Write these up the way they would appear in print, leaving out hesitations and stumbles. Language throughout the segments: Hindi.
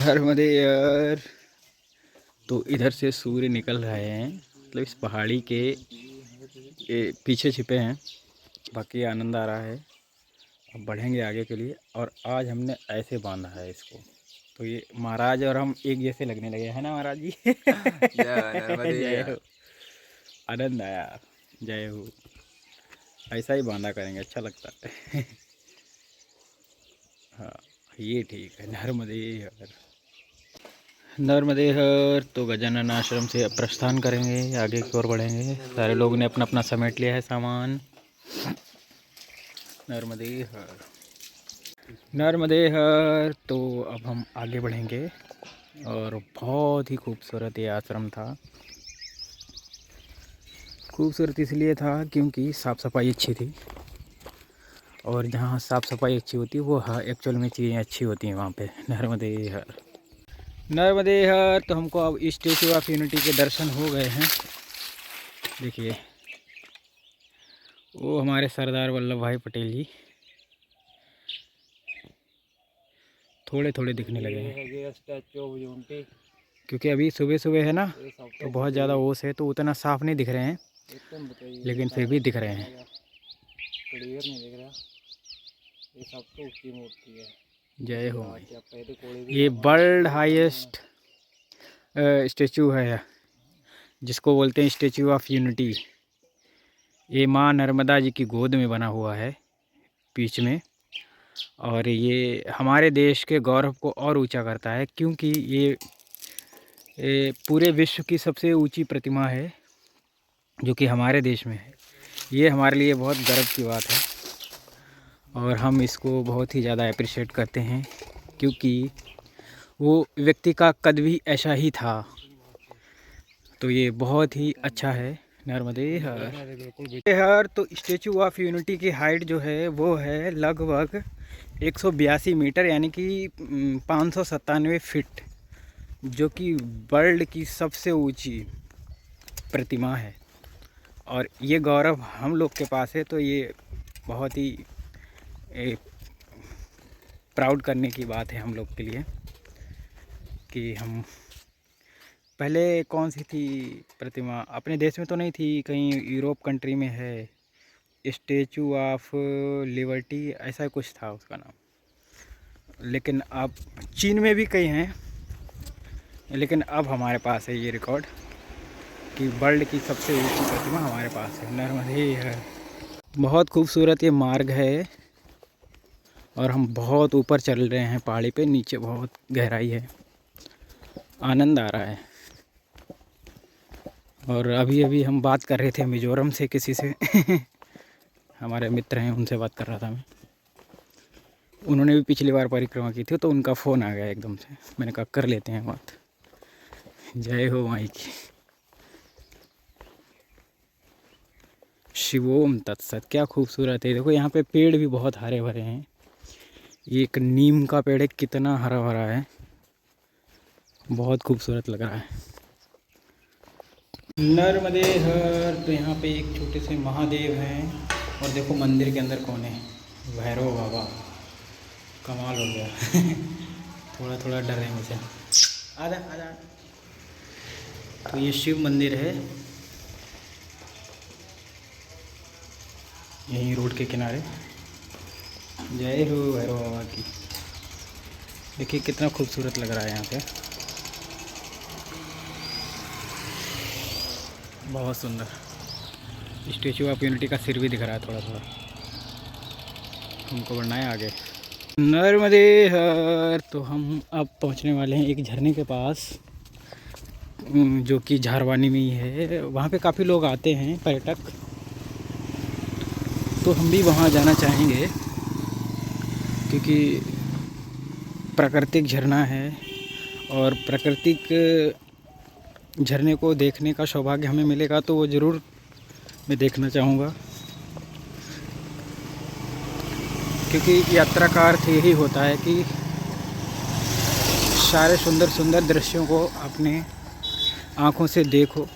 नर्मदे यार। तो इधर से सूर्य निकल रहे हैं, मतलब इस पहाड़ी के पीछे छिपे हैं। बाकी आनंद आ रहा है। अब बढ़ेंगे आगे के लिए। और आज हमने ऐसे बांधा है इसको, तो ये महाराज और हम एक जैसे लगने लगे हैं ना महाराज जी। जय नर्मदे जय हो। यार। आनंद आया। जय हो। ऐसा ही बांधा करेंगे, अच्छा लगता है। हाँ, ये ठीक है। नर्मदे यार, नर्मदे हर। तो गजानन आश्रम से अब प्रस्थान करेंगे, आगे की ओर बढ़ेंगे। सारे लोगों ने अपना अपना समेट लिया है सामान। नर्मदे हर, नर्मदे हर। तो अब हम आगे बढ़ेंगे। और बहुत ही खूबसूरत ये आश्रम था। खूबसूरत इसलिए था क्योंकि साफ़ सफाई अच्छी थी। और जहाँ साफ़ सफाई अच्छी होती है वो एक्चुअल में चीज़ें अच्छी होती हैं वहाँ पे। नर्मदे हर, नर्मदे हर। तो हमको अब स्टैचू ऑफ यूनिटी के दर्शन हो गए हैं। देखिए, वो हमारे सरदार वल्लभ भाई पटेल जी थोड़े थोड़े दिखने लगे हैं। Statue of unity. क्योंकि अभी सुबह सुबह है ना, तो तो बहुत ज़्यादा ओस है, तो उतना साफ़ नहीं दिख रहे हैं, लेकिन फिर भी दिख रहे हैं। क्लियर नहीं दिख रहा। ये सब तो ऊंची मूर्ति है। जय हो माई। ये वर्ल्ड हाईएस्ट स्टैचू है, जिसको बोलते हैं स्टैचू ऑफ यूनिटी। ये माँ नर्मदा जी की गोद में बना हुआ है बीच में। और ये हमारे देश के गौरव को और ऊंचा करता है, क्योंकि ये पूरे विश्व की सबसे ऊंची प्रतिमा है जो कि हमारे देश में है। ये हमारे लिए बहुत गर्व की बात है और हम इसको बहुत ही ज़्यादा अप्रिशिएट करते हैं, क्योंकि वो व्यक्ति का कद भी ऐसा ही था। तो ये बहुत ही अच्छा है। नर्मदे हर। तो स्टैचू ऑफ यूनिटी की हाइट जो है वो है लगभग 182 मीटर, यानी कि 597 फीट, जो कि वर्ल्ड की सबसे ऊंची प्रतिमा है। और ये गौरव हम लोग के पास है, तो ये बहुत ही प्राउड करने की बात है हम लोग के लिए कि हम पहले कौन सी थी प्रतिमा, अपने देश में तो नहीं थी, कहीं यूरोप कंट्री में है, स्टैचू ऑफ लिबर्टी ऐसा कुछ था उसका नाम। लेकिन अब चीन में भी कई हैं, लेकिन अब हमारे पास है ये रिकॉर्ड कि वर्ल्ड की सबसे ऊंची प्रतिमा हमारे पास है। नर्मदे है। बहुत खूबसूरत ये मार्ग है और हम बहुत ऊपर चल रहे हैं पहाड़ी पे, नीचे बहुत गहराई है। आनंद आ रहा है। और अभी अभी हम बात कर रहे थे मिज़ोरम से किसी से। हमारे मित्र हैं, उनसे बात कर रहा था मैं। उन्होंने भी पिछली बार परिक्रमा की थी, तो उनका फ़ोन आ गया एकदम से। मैंने कहा कर लेते हैं बात। जय हो माई की। शिवोम तत्सत। क्या खूबसूरत है। देखो यहाँ पे पेड़ भी बहुत हरे भरे हैं। ये एक नीम का पेड़ है, कितना हरा भरा है, बहुत खूबसूरत लग रहा है। नर्मदे हर। तो यहाँ पे एक छोटे से महादेव हैं। और देखो मंदिर के अंदर कौन है, भैरव बाबा। कमाल हो गया। थोड़ा थोड़ा डर है मुझे। आजा आजा। तो ये शिव मंदिर है, यहीं रोड के किनारे। जय हो भैरव बाबा की। देखिए कितना खूबसूरत लग रहा है यहाँ पे, बहुत सुंदर। स्टैचू ऑफ यूनिटी का सिर भी दिख रहा है थोड़ा थोड़ा। हमको बढ़ना है आगे। नर्मदे हर। तो हम अब पहुँचने वाले हैं एक झरने के पास, जो कि झारवानी में ही है। वहाँ पे काफ़ी लोग आते हैं पर्यटक, तो हम भी वहाँ जाना चाहेंगे, क्योंकि प्राकृतिक झरना है और प्राकृतिक झरने को देखने का सौभाग्य हमें मिलेगा तो वो ज़रूर मैं देखना चाहूँगा। क्योंकि यात्रा का अर्थ यही होता है कि सारे सुंदर सुंदर दृश्यों को अपने आँखों से देखो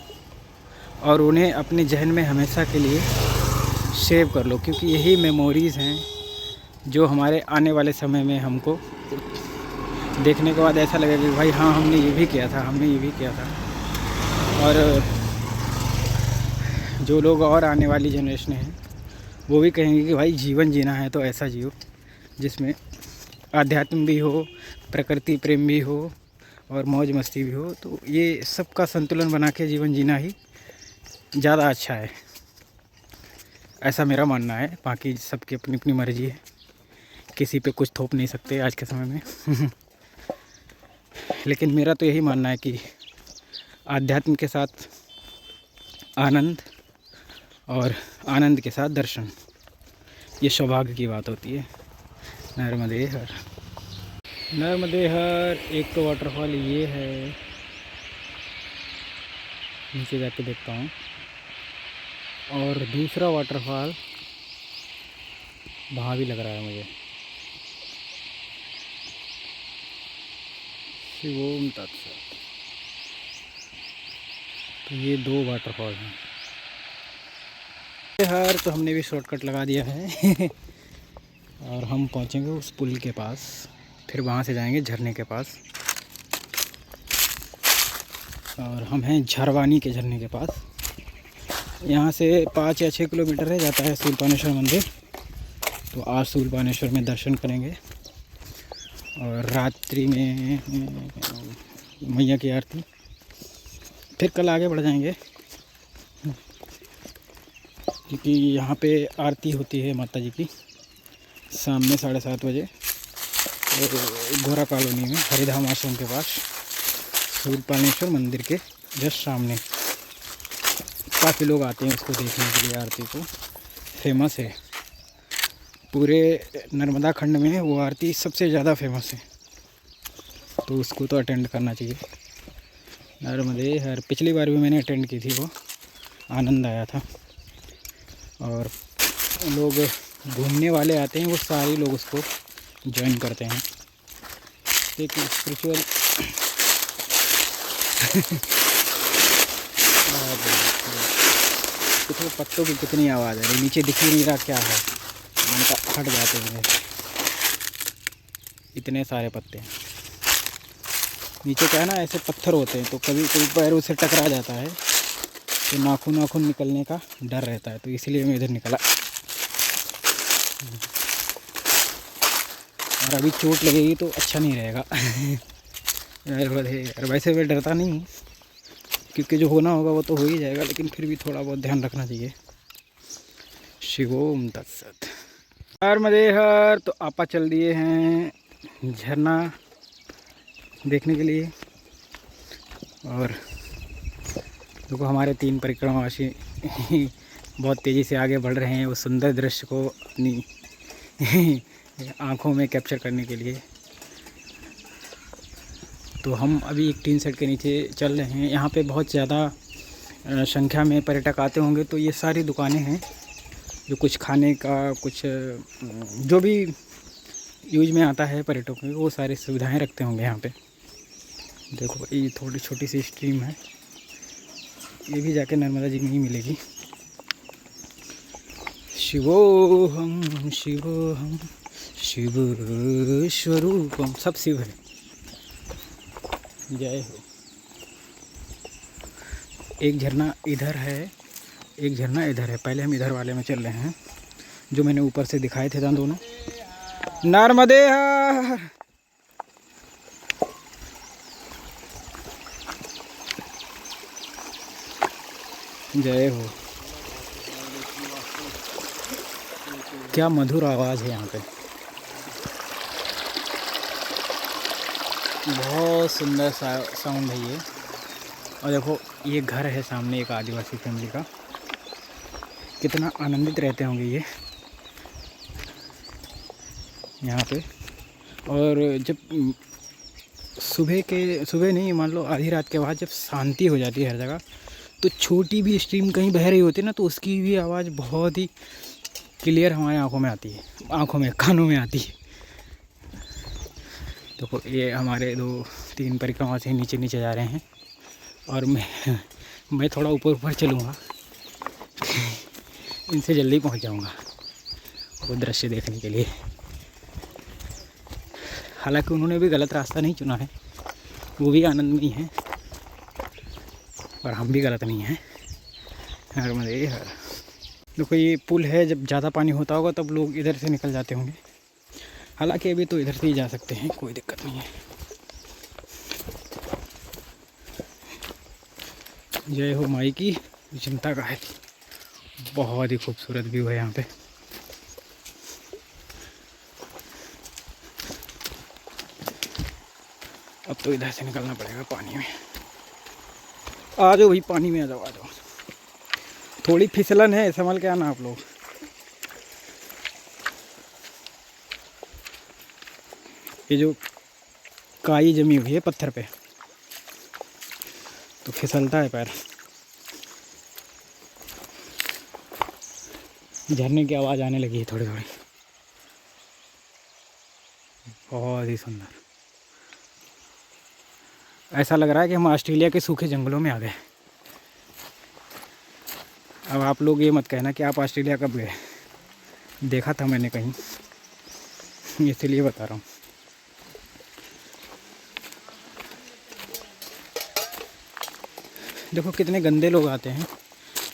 और उन्हें अपने जहन में हमेशा के लिए सेव कर लो, क्योंकि यही मेमोरीज़ हैं जो हमारे आने वाले समय में हमको देखने के बाद ऐसा लगेगा कि भाई हाँ हमने ये भी किया था, हमने ये भी किया था। और जो लोग और आने वाली जनरेशन है वो भी कहेंगे कि भाई जीवन जीना है तो ऐसा जियो जिसमें आध्यात्म भी हो, प्रकृति प्रेम भी हो और मौज मस्ती भी हो। तो ये सबका संतुलन बना के जीवन जीना ही ज़्यादा अच्छा है, ऐसा मेरा मानना है। बाकी सबकी अपनी अपनी मर्ज़ी है, किसी पे कुछ थोप नहीं सकते आज के समय में। लेकिन मेरा तो यही मानना है कि आध्यात्म के साथ आनंद और आनंद के साथ दर्शन, ये सौभाग्य की बात होती है। नर्मदे हर, नर्मदे हर। एक तो वाटरफॉल ये है, नीचे जाके देखता हूँ। और दूसरा वाटरफॉल वहाँ भी लग रहा है मुझे। शिवोम तत्सत। तो ये 2 वाटरफॉल हैं। हर तो हमने भी शॉर्टकट लगा दिया है। और हम पहुँचेंगे उस पुल के पास, फिर वहाँ से जाएंगे झरने के पास। और हम हैं झरवानी के झरने के पास। यहाँ से 5 या 6 किलोमीटर रह जाता है शूलपाणेश्वर मंदिर। तो आज शूलपाणेश्वर में दर्शन करेंगे और रात्रि में मैया की आरती, फिर कल आगे बढ़ जाएंगे क्योंकि यहाँ पे आरती होती है माता जी की शाम में 7:30 बजे गोरा कॉलोनी में हरिधाम आश्रम के पास शूलपाणेश्वर मंदिर के जस्ट सामने। काफ़ी लोग आते हैं उसको देखने के लिए, आरती को। फेमस है पूरे नर्मदा खंड में, वो आरती सबसे ज़्यादा फेमस है, तो उसको तो अटेंड करना चाहिए। नर्मदे हर, पिछली बार भी मैंने अटेंड की थी, वो आनंद आया था। और लोग घूमने वाले आते हैं, वो सारे लोग उसको ज्वाइन करते हैं। एक स्पिरिचुअल कितने पत्तों की कितनी आवाज़ है, नीचे दिख ही नहीं रहा क्या है, मैंने कहा हट जाते हैं। इतने सारे पत्ते हैं नीचे, क्या है ना ऐसे पत्थर होते हैं, तो कभी कभी पैर उसे टकरा जाता है तो नाखून निकलने का डर रहता है, तो इसलिए मैं इधर निकला। और अभी चोट लगेगी तो अच्छा नहीं रहेगा। यार वैसे मैं डरता नहीं हूँ, क्योंकि जो होना होगा वो तो हो ही जाएगा, लेकिन फिर भी थोड़ा बहुत ध्यान रखना चाहिए। शिवोम तत्सत। नर्मदे हर। तो आपा चल दिए हैं झरना देखने के लिए। और देखो हमारे 3 परिक्रमावासी बहुत तेज़ी से आगे बढ़ रहे हैं, वो सुंदर दृश्य को अपनी आँखों में कैप्चर करने के लिए। तो हम अभी एक टीन सेट के नीचे चल रहे हैं। यहाँ पे बहुत ज़्यादा संख्या में पर्यटक आते होंगे, तो ये सारी दुकानें हैं जो कुछ खाने का, कुछ जो भी यूज में आता है पर्यटकों को, वो सारी सुविधाएं रखते होंगे यहाँ पे। देखो ये थोड़ी छोटी सी स्ट्रीम है, ये भी जाके नर्मदा जी में ही मिलेगी। शिवोहम शिवोहम शिव स्वरूपम, सब शिव है। जय हो। एक झरना इधर है, एक झरना इधर है। पहले हम इधर वाले में चल रहे हैं, जो मैंने ऊपर से दिखाए थे ना दोनों। नर्मदे हर। जय हो। क्या मधुर आवाज़ है यहाँ पे, बहुत सुंदर साउंड है ये। और देखो ये घर है सामने एक आदिवासी फैमिली का, कितना आनंदित रहते होंगे ये यहाँ पे। और जब सुबह नहीं, मान लो आधी रात के बाद जब शांति हो जाती है हर जगह, तो छोटी भी स्ट्रीम कहीं बह रही होती है ना, तो उसकी भी आवाज़ बहुत ही क्लियर हमारे आँखों में आती है, कानों में आती है। देखो ये हमारे 2-3 परिक्रमा से नीचे जा रहे हैं, और मैं थोड़ा ऊपर चलूँगा, इनसे जल्दी पहुँच जाऊँगा वो दृश्य देखने के लिए। हालांकि उन्होंने भी गलत रास्ता नहीं चुना है, वो भी आनंद में ही हैं और हम भी गलत नहीं हैं। नर्मदे हर। देखो ये पुल है, जब ज़्यादा पानी होता होगा तब लोग इधर से निकल जाते होंगे, हालांकि अभी तो इधर से ही जा सकते हैं, कोई दिक्कत नहीं है। जय हो माई की चिंता का है। बहुत ही खूबसूरत व्यू है यहाँ पे। अब तो इधर से निकलना पड़ेगा पानी में। आ जाओ भाई, पानी में आ जाओ, आ जाओ। थोड़ी फिसलन है, संभल के आना आप लोग। ये जो काई जमी हुई है पत्थर पे तो फिसलता है पैर। झरने की आवाज़ आने लगी है थोड़ी थोड़ी। बहुत ही सुंदर, ऐसा लग रहा है कि हम ऑस्ट्रेलिया के सूखे जंगलों में आ गए। अब आप लोग ये मत कहना कि आप ऑस्ट्रेलिया कब गए, देखा था मैंने कहीं, इसलिए बता रहा हूँ। देखो कितने गंदे लोग आते हैं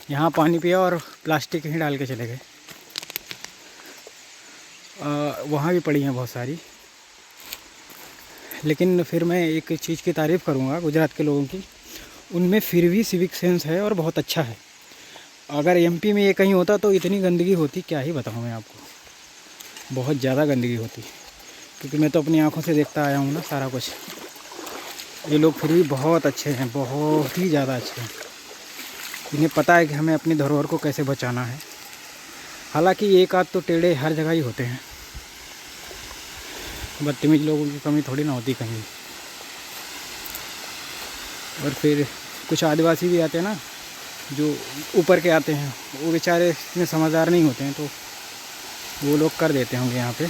यहाँ, पानी पिया और प्लास्टिक ही डाल के चले गए। वहाँ भी पड़ी हैं बहुत सारी, लेकिन फिर मैं एक चीज़ की तारीफ़ करूँगा गुजरात के लोगों की, उनमें फिर भी सिविक सेंस है और बहुत अच्छा है। अगर एमपी में ये कहीं होता तो इतनी गंदगी होती, क्या ही बताऊँ मैं आपको, बहुत ज़्यादा गंदगी होती, क्योंकि मैं तो अपनी आँखों से देखता आया हूँ ना सारा कुछ। ये लोग फिर भी बहुत अच्छे हैं, बहुत ही ज़्यादा अच्छे हैं। इन्हें पता है कि हमें अपनी धरोहर को कैसे बचाना है। हालांकि एक आध तो टेढ़े हर जगह ही होते हैं, बदतमीज लोगों की कमी थोड़ी ना होती कहीं। और फिर कुछ आदिवासी भी आते हैं ना, जो ऊपर के आते हैं, वो बेचारे इतने समझदार नहीं होते हैं, तो वो लोग कर देते होंगे यहाँ पे,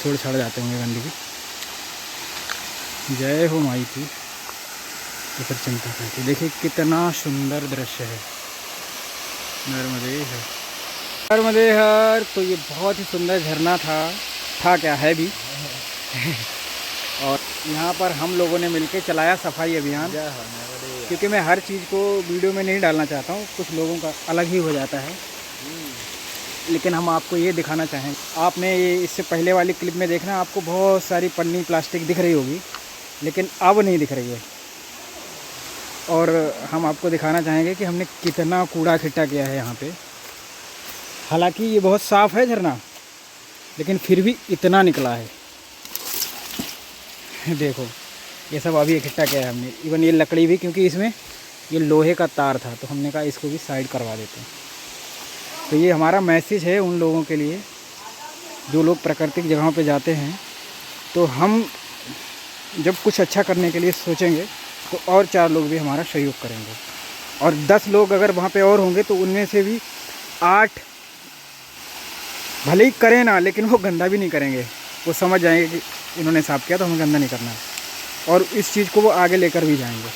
छोड़ छाड़ जाते होंगे गंदगी। जय हो माई की तो फिर चिंता करती। देखिए कितना सुंदर दृश्य है, नर्मदे हर, नर्मदे हर। तो ये बहुत ही सुंदर झरना था क्या है भी। और यहाँ पर हम लोगों ने मिलकर चलाया सफाई अभियान, क्योंकि मैं हर चीज़ को वीडियो में नहीं डालना चाहता हूँ, कुछ लोगों का अलग ही हो जाता है, लेकिन हम आपको ये दिखाना चाहें। आपने ये इससे पहले वाली क्लिप में देखना, आपको बहुत सारी पन्नी प्लास्टिक दिख रही होगी, लेकिन अब नहीं दिख रही है। और हम आपको दिखाना चाहेंगे कि हमने कितना कूड़ा इकट्ठा किया है यहाँ पे। हालांकि ये बहुत साफ़ है झरना, लेकिन फिर भी इतना निकला है। देखो ये सब अभी इकट्ठा किया है हमने, इवन ये लकड़ी भी, क्योंकि इसमें ये लोहे का तार था, तो हमने कहा इसको भी साइड करवा देते हैं। तो ये हमारा मैसेज है उन लोगों के लिए जो लोग प्राकृतिक जगहों पे जाते हैं। तो हम जब कुछ अच्छा करने के लिए सोचेंगे तो और 4 लोग भी हमारा सहयोग करेंगे, और 10 लोग अगर वहाँ पे और होंगे तो उनमें से भी 8 भले ही करें ना, लेकिन वो गंदा भी नहीं करेंगे। वो समझ जाएंगे कि इन्होंने साफ किया तो हमें गंदा नहीं करना है, और इस चीज़ को वो आगे लेकर भी जाएंगे।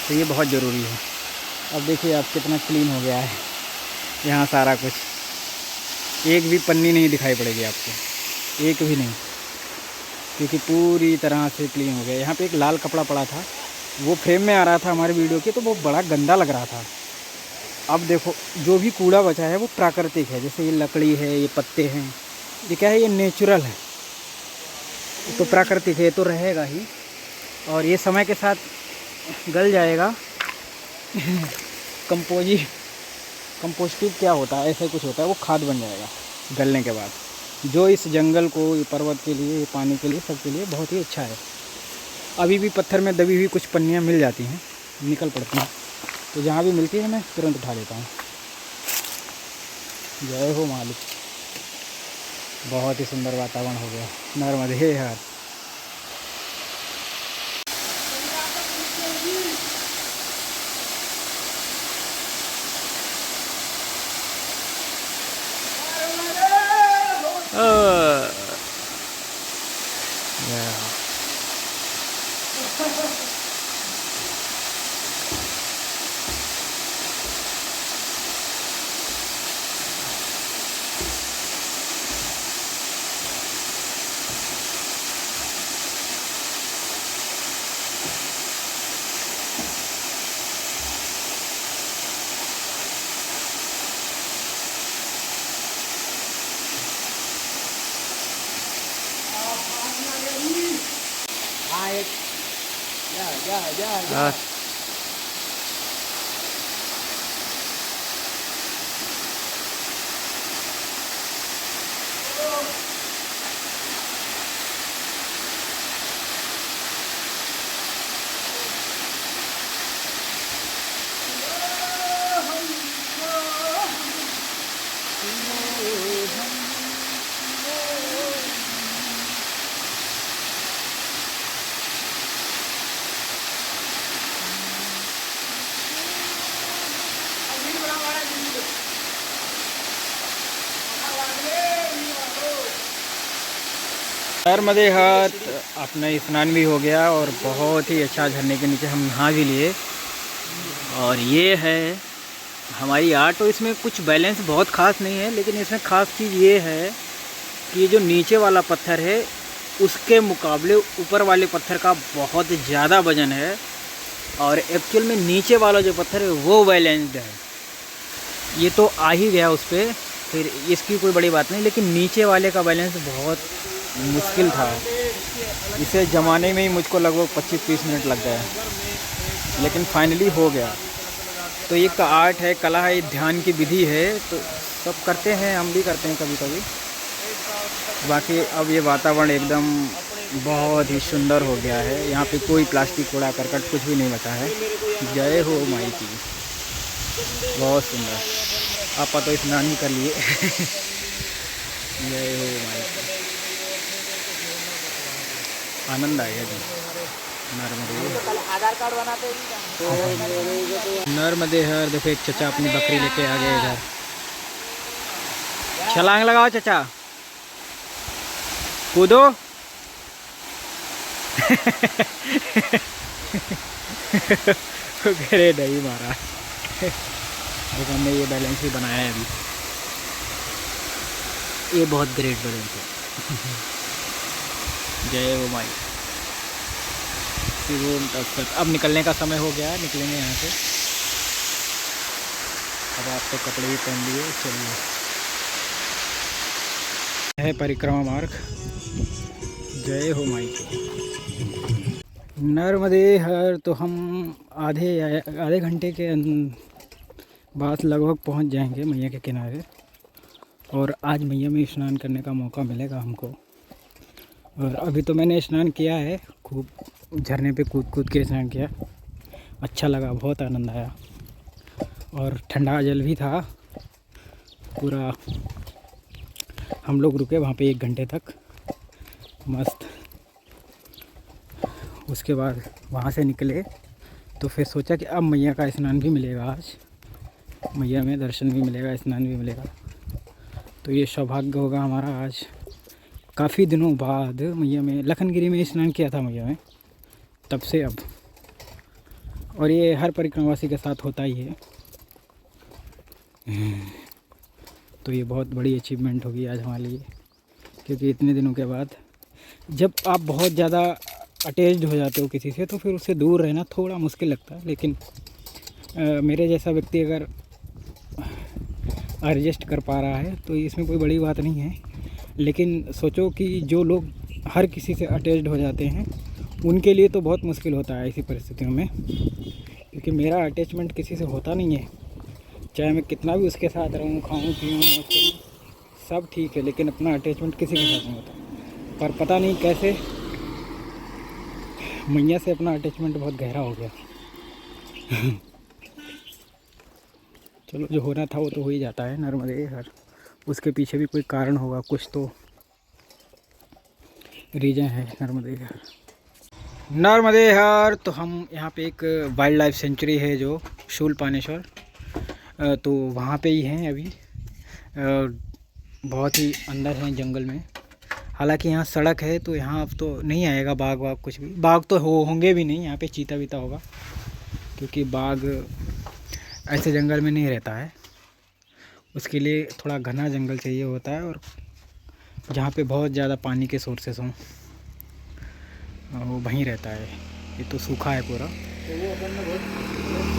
तो ये बहुत ज़रूरी है। अब देखिए आप कितना क्लीन हो गया है यहाँ सारा कुछ, एक भी पन्नी नहीं दिखाई पड़ेगी आपको, एक भी नहीं, क्योंकि पूरी तरह से क्लीन हो गया। यहाँ पे एक लाल कपड़ा पड़ा था, वो फ्रेम में आ रहा था हमारे वीडियो के, तो वो बड़ा गंदा लग रहा था। अब देखो जो भी कूड़ा बचा है वो प्राकृतिक है, जैसे ये लकड़ी है, ये पत्ते हैं, ये क्या है, ये नेचुरल है, तो प्राकृतिक है, तो रहेगा ही, और ये समय के साथ गल जाएगा। कंपोस्टिव क्या होता है, ऐसा कुछ होता है, वो खाद बन जाएगा गलने के बाद, जो इस जंगल को, ये पर्वत के लिए, पानी के लिए, सब के लिए बहुत ही अच्छा है। अभी भी पत्थर में दबी हुई कुछ पन्नियाँ मिल जाती हैं, निकल पड़ती हैं, तो जहाँ भी मिलती है मैं तुरंत उठा लेता हूँ। जय हो मालिक, बहुत ही सुंदर वातावरण हो गया, नर्मदे हर। हाँ। नर्मदे हाट अपना स्नान भी हो गया और बहुत ही अच्छा झरने के नीचे हम नहा भी लिए। और ये है हमारी आर्ट। तो इसमें कुछ बैलेंस बहुत ख़ास नहीं है, लेकिन इसमें ख़ास चीज़ ये है कि ये जो नीचे वाला पत्थर है उसके मुकाबले ऊपर वाले पत्थर का बहुत ज़्यादा वजन है। और एक्चुअल में नीचे वाला जो पत्थर है वो बैलेंस्ड है। ये तो आ ही गया उस पर, फिर इसकी कोई बड़ी बात नहीं, लेकिन नीचे वाले का बैलेंस बहुत मुश्किल था। इसे जमाने में ही मुझको लगभग 25-30 मिनट लग गए, लेकिन फाइनली हो गया। तो ये का आर्ट है, कला है, ध्यान की विधि है। तो सब करते हैं, हम भी करते हैं कभी कभी। बाकी अब ये वातावरण एकदम बहुत ही सुंदर हो गया है। यहाँ पे कोई प्लास्टिक कूड़ा करकट कुछ भी नहीं बचा है। जय हो माई की, बहुत सुंदर। आप तो स्नान ही कर लिए। जय हो माई की, आनंद आएगा जी। नर्मदे आधार कार्ड बनाते हैं। नर्मदे हर देखो, एक चचा अपनी बकरी लेके आ गए इधर। छलांग लगाओ चचा, कूदो। घरे नहीं मारा। देखो हमने ये बैलेंस ही बनाया है अभी। ये बहुत ग्रेट बैलेंस है। जय हो माई। अब निकलने का समय हो गया, निकलेंगे यहाँ से। अब आप तो कपड़े भी पहन लिए, चलिए। है परिक्रमा मार्ग। जय हो माई की। नर्मदे हर तो हम आधे घंटे के बाद लगभग पहुँच जाएंगे मैया के किनारे। और आज मैया में स्नान करने का मौका मिलेगा हमको। और अभी तो मैंने स्नान किया है, खूब झरने पे कूद कूद के स्नान किया। अच्छा लगा, बहुत आनंद आया। और ठंडा जल भी था पूरा। हम लोग रुके वहाँ पे 1 घंटे तक, मस्त। उसके बाद वहाँ से निकले तो फिर सोचा कि अब मैया का स्नान भी मिलेगा आज। मैया में दर्शन भी मिलेगा, स्नान भी मिलेगा। तो ये सौभाग्य होगा हमारा आज। काफ़ी दिनों बाद मैया में, लखनगिरी में स्नान किया था मैया में, तब से अब। और ये हर परिक्रमावासी के साथ होता ही है। तो ये बहुत बड़ी अचीवमेंट होगी आज हमारे लिए, क्योंकि इतने दिनों के बाद जब आप बहुत ज़्यादा अटैच्ड हो जाते हो किसी से तो फिर उससे दूर रहना थोड़ा मुश्किल लगता है। लेकिन मेरे जैसा व्यक्ति अगर एडजस्ट कर पा रहा है तो इसमें कोई बड़ी बात नहीं है। लेकिन सोचो कि जो लोग हर किसी से अटैच्ड हो जाते हैं उनके लिए तो बहुत मुश्किल होता है ऐसी परिस्थितियों में। क्योंकि मेरा अटैचमेंट किसी से होता नहीं है, चाहे मैं कितना भी उसके साथ रहूँ, खाऊँ पीऊँ मौज करूँ, सब ठीक है, लेकिन अपना अटैचमेंट किसी के साथ नहीं होता। पर पता नहीं कैसे मैया से अपना अटैचमेंट बहुत गहरा हो गया। चलो, जो होना था वो तो हो ही जाता है। नर्मदे हर, उसके पीछे भी कोई कारण होगा, कुछ तो रीजन है नर्मदे हर। नर्मदे हर तो हम यहाँ पे एक वाइल्ड लाइफ सेंचुरी है जो शूलपानेश्वर, तो वहाँ पे ही हैं अभी। बहुत ही अंदर हैं जंगल में। हालांकि यहाँ सड़क है तो यहाँ अब तो नहीं आएगा बाघ वाघ कुछ भी। बाघ तो होंगे भी नहीं यहाँ पे, चीता वीता होगा, क्योंकि बाघ ऐसे जंगल में नहीं रहता है। उसके लिए थोड़ा घना जंगल चाहिए होता है, और जहाँ पे बहुत ज़्यादा पानी के सोर्सेस हों वो वहीं रहता है। ये तो सूखा है पूरा,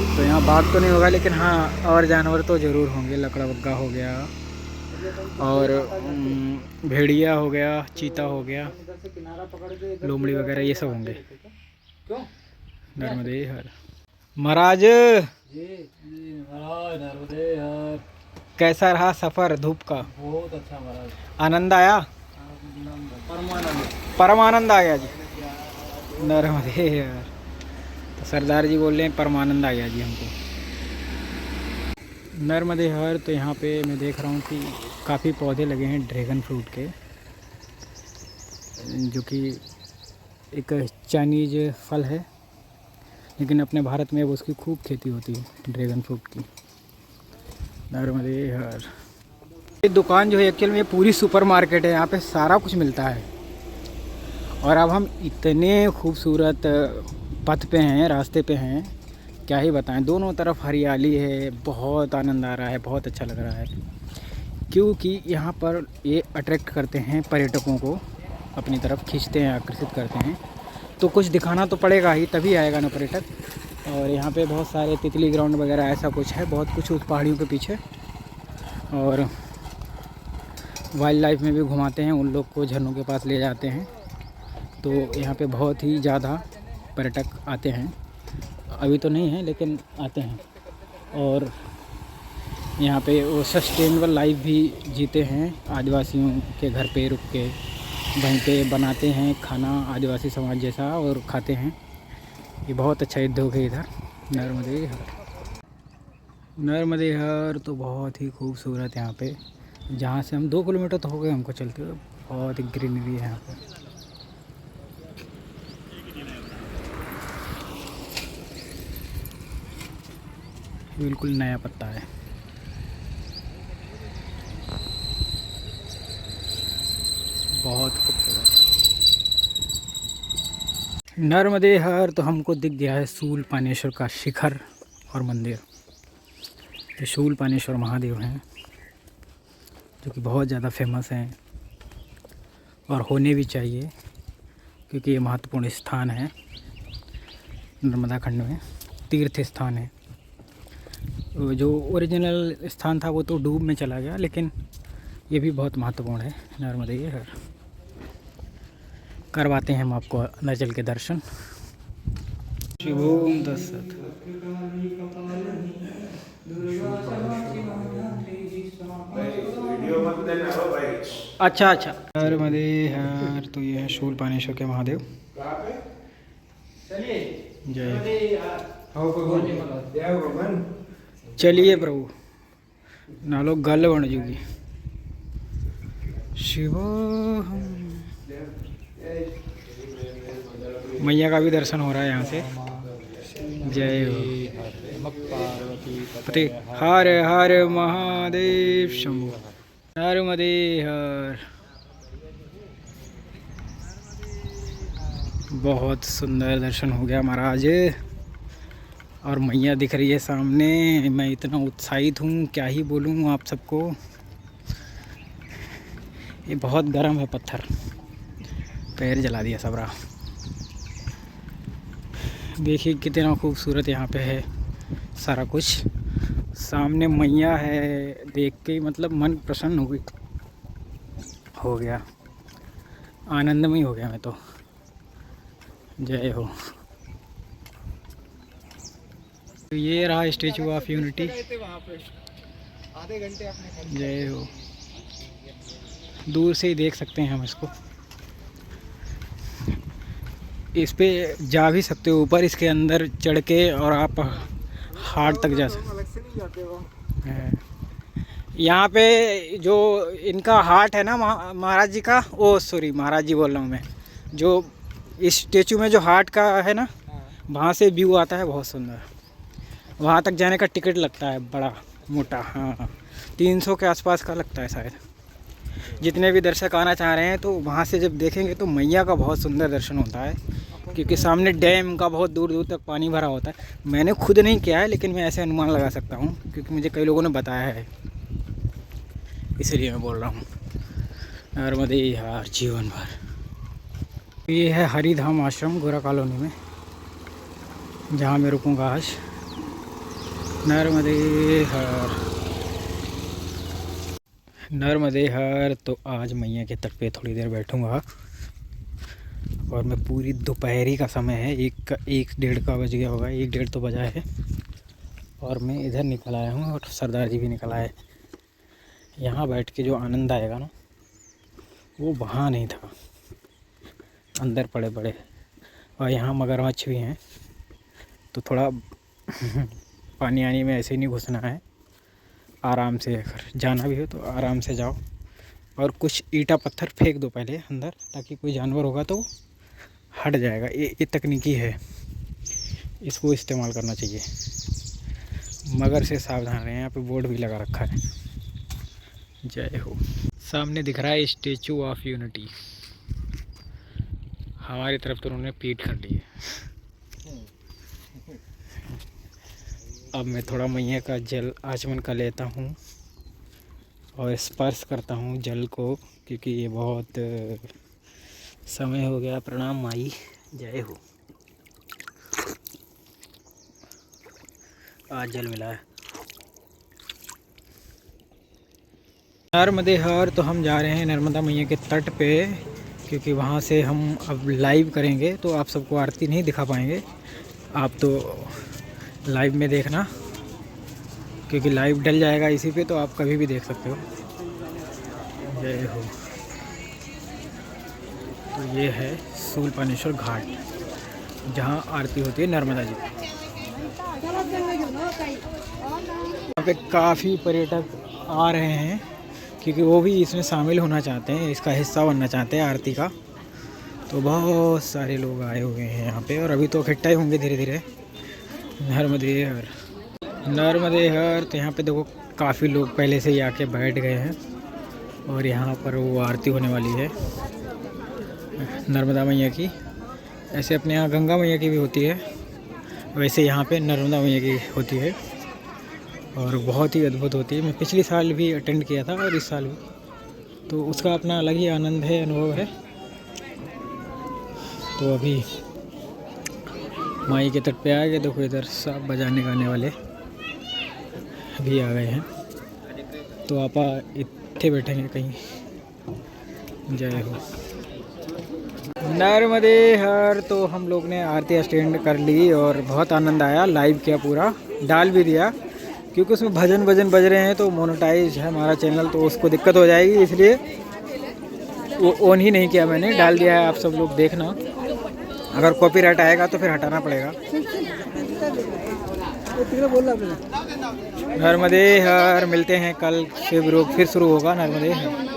तो यहाँ बाघ तो नहीं होगा, लेकिन हाँ और जानवर तो ज़रूर होंगे। लकड़बग्गा हो गया, और भेड़िया हो गया, चीता हो गया, लोमड़ी वगैरह, ये सब होंगे। नर्मदे हर। महाराज जी महाराज नर्मदे हर। कैसा रहा सफ़र धूप का? बहुत अच्छा महाराज। आनंद आया? परमानंद। परम आनंद आ गया जी। नर्मदे हर। तो सरदार जी बोल रहे हैं परमानंद आ गया जी हमको। नर्मदे हर। तो यहाँ पे मैं देख रहा हूँ कि काफ़ी पौधे लगे हैं ड्रैगन फ्रूट के, जो कि एक चाइनीज फल है, लेकिन अपने भारत में अब उसकी खूब खेती होती है ड्रैगन फ्रूट की। नर्मदे हर। ये दुकान जो है एक्चुअल में पूरी सुपर मार्केट है, यहाँ पे सारा कुछ मिलता है। और अब हम इतने खूबसूरत पथ पे हैं, रास्ते पे हैं, क्या ही बताएं। दोनों तरफ हरियाली है, बहुत आनंद आ रहा है, बहुत अच्छा लग रहा है, क्योंकि यहाँ पर ये अट्रैक्ट करते हैं पर्यटकों को, अपनी तरफ खींचते हैं, आकर्षित करते हैं। तो कुछ दिखाना तो पड़ेगा ही, तभी आएगा ना पर्यटक। और यहाँ पे बहुत सारे तितली ग्राउंड वगैरह ऐसा कुछ है, बहुत कुछ उस पहाड़ियों के पीछे। और वाइल्ड लाइफ में भी घुमाते हैं, उन लोग को झरनों के पास ले जाते हैं। तो यहाँ पे बहुत ही ज़्यादा पर्यटक आते हैं, अभी तो नहीं है लेकिन आते हैं। और यहाँ पे वो सस्टेनेबल लाइफ भी जीते हैं, आदिवासियों के घर पे रुक के वहीं पे बनाते हैं खाना आदिवासी समाज जैसा और खाते हैं। ये बहुत अच्छा उद्योग है इधर नर्मदे हर। नर्मदे हर तो बहुत ही खूबसूरत यहाँ पे, जहाँ से हम 2 किलोमीटर तो हो गए हमको चलते हुए। बहुत ही ग्रीनरी है यहाँ पे। बिल्कुल नया पत्ता है। बहुत खूबसूरत नर्मदे हर। तो हमको दिख गया है शूल पानेश्वर का शिखर और मंदिर। ये शूल पानेश्वर महादेव हैं, जो कि बहुत ज़्यादा फेमस हैं और होने भी चाहिए, क्योंकि ये महत्वपूर्ण स्थान है नर्मदा खंड में, तीर्थ स्थान है। जो ओरिजिनल स्थान था वो तो डूब में चला गया, लेकिन ये भी बहुत महत्वपूर्ण है नर्मदे हर। करवाते हैं हम आपको अंदर चल के दर्शन। शिवोम दशरथ। अच्छा अच्छा। नर्मदे हर। तो ये है शूल पानेश्वर के महादेव। जय। चलिए प्रभु नालो गल बन जूगी। शिव मैया का भी दर्शन हो रहा है यहाँ से। जय हो पति। हर हर महादेव शंभु। नर्मदे हर। बहुत सुंदर दर्शन हो गया महाराज, और मैया दिख रही है सामने। मैं इतना उत्साहित हूँ, क्या ही बोलूँ आप सबको। ये बहुत गर्म है पत्थर, पैर जला दिया सबरा। देखिए कितना खूबसूरत यहाँ पे है सारा कुछ। सामने मैया है, देख के मतलब मन प्रसन्न हो गया, आनंदमय हो गया मैं तो। जय हो। तो ये रहा स्टैचू ऑफ यूनिटी। जय हो। दूर से ही देख सकते हैं हम इसको। इस पे जा भी सकते हो ऊपर, इसके अंदर चढ़ के, और आप हार्ट तक जा सकते हैं। यहाँ पे जो इनका हार्ट है ना महाराज जी का, ओ सॉरी महाराज जी बोल रहा हूँ मैं, जो इस स्टेचू में जो हार्ट का है ना, वहाँ से व्यू आता है बहुत सुंदर। वहाँ तक जाने का टिकट लगता है बड़ा मोटा, हाँ 300 के आसपास का लगता है शायद। जितने भी दर्शक आना चाह रहे हैं तो वहाँ से जब देखेंगे तो मैया का बहुत सुंदर दर्शन होता है, क्योंकि सामने डैम का बहुत दूर दूर तक पानी भरा होता है। मैंने खुद नहीं किया है, लेकिन मैं ऐसे अनुमान लगा सकता हूँ, क्योंकि मुझे कई लोगों ने बताया है, इसलिए मैं बोल रहा हूँ। नर्मदे हर जीवन भर। ये है हरिधाम आश्रम गोरा कॉलोनी में, जहाँ मैं रुकूँगा आज। नर्मदे हर। नर्मदे हर। तो आज मैया के तट पे थोड़ी देर बैठूँगा और मैं पूरी दोपहरी का समय है, 1-1:30 का बज गया होगा, 1-1:30 तो बजा है। और मैं इधर निकल आया हूँ और सरदार जी भी निकल आए। यहाँ बैठ के जो आनंद आएगा ना, वो वहाँ नहीं था, अंदर पड़े पड़े। और यहाँ मगरमच्छ भी हैं, तो थोड़ा पानी आने में ऐसे ही नहीं घुसना है, आराम से अगर जाना भी हो तो आराम से जाओ। और कुछ ईंटा पत्थर फेंक दो पहले अंदर, ताकि कोई जानवर होगा तो हट जाएगा। ये तकनीकी है, इसको इस्तेमाल करना चाहिए। मगर से सावधान रहें, यहाँ पे बोर्ड भी लगा रखा है। जय हो। सामने दिख रहा है स्टैचू ऑफ यूनिटी। हमारी तरफ तो उन्होंने पीठ कर ली है। अब मैं थोड़ा मैया का जल आचमन कर लेता हूँ और स्पर्श करता हूँ जल को, क्योंकि ये बहुत समय हो गया। प्रणाम माई, जय हो। आज जल मिला है। नर्मदे हर तो हम जा रहे हैं नर्मदा मैया के तट पे, क्योंकि वहाँ से हम अब लाइव करेंगे, तो आप सबको आरती नहीं दिखा पाएंगे। आप तो लाइव में देखना, क्योंकि लाइव डल जाएगा इसी पे, तो आप कभी भी देख सकते हो। जय हो। तो ये है शूलपाणेश्वर घाट, जहाँ आरती होती है नर्मदा जी। यहाँ पे काफ़ी पर्यटक आ रहे हैं, क्योंकि वो भी इसमें शामिल होना चाहते हैं, इसका हिस्सा बनना चाहते हैं आरती का। तो बहुत सारे लोग आए हुए हैं यहाँ पे, और अभी तो इकट्ठा ही होंगे धीरे धीरे। नर्मदे हर, नर्मदे हर। तो यहाँ पे देखो काफ़ी लोग पहले से ही आके बैठ गए हैं, और यहाँ पर वो आरती होने वाली है नर्मदा मैया की। ऐसे अपने यहाँ गंगा मैया की भी होती है, वैसे यहाँ पे नर्मदा मैया की होती है, और बहुत ही अद्भुत होती है। मैं पिछले साल भी अटेंड किया था और इस साल भी, तो उसका अपना अलग ही आनंद है, अनुभव है। तो अभी माई के तट पे आ गए। देखो इधर सब बजाने गाने वाले भी आ गए हैं, तो आप इतने बैठेंगे कहीं। जय हो। नर्मदे हर। तो हम लोग ने आरती अटेंड कर ली और बहुत आनंद आया। लाइव किया, पूरा डाल भी दिया, क्योंकि उसमें भजन बज रहे हैं, तो मोनेटाइज है हमारा चैनल, तो उसको दिक्कत हो जाएगी, इसलिए वो ऑन ही नहीं किया मैंने। डाल दिया है, आप सब लोग देखना। अगर कॉपीराइट आएगा तो फिर हटाना पड़ेगा। नर्मदे हर। मिलते हैं कल, फिर शुरू होगा नर्मदे हर।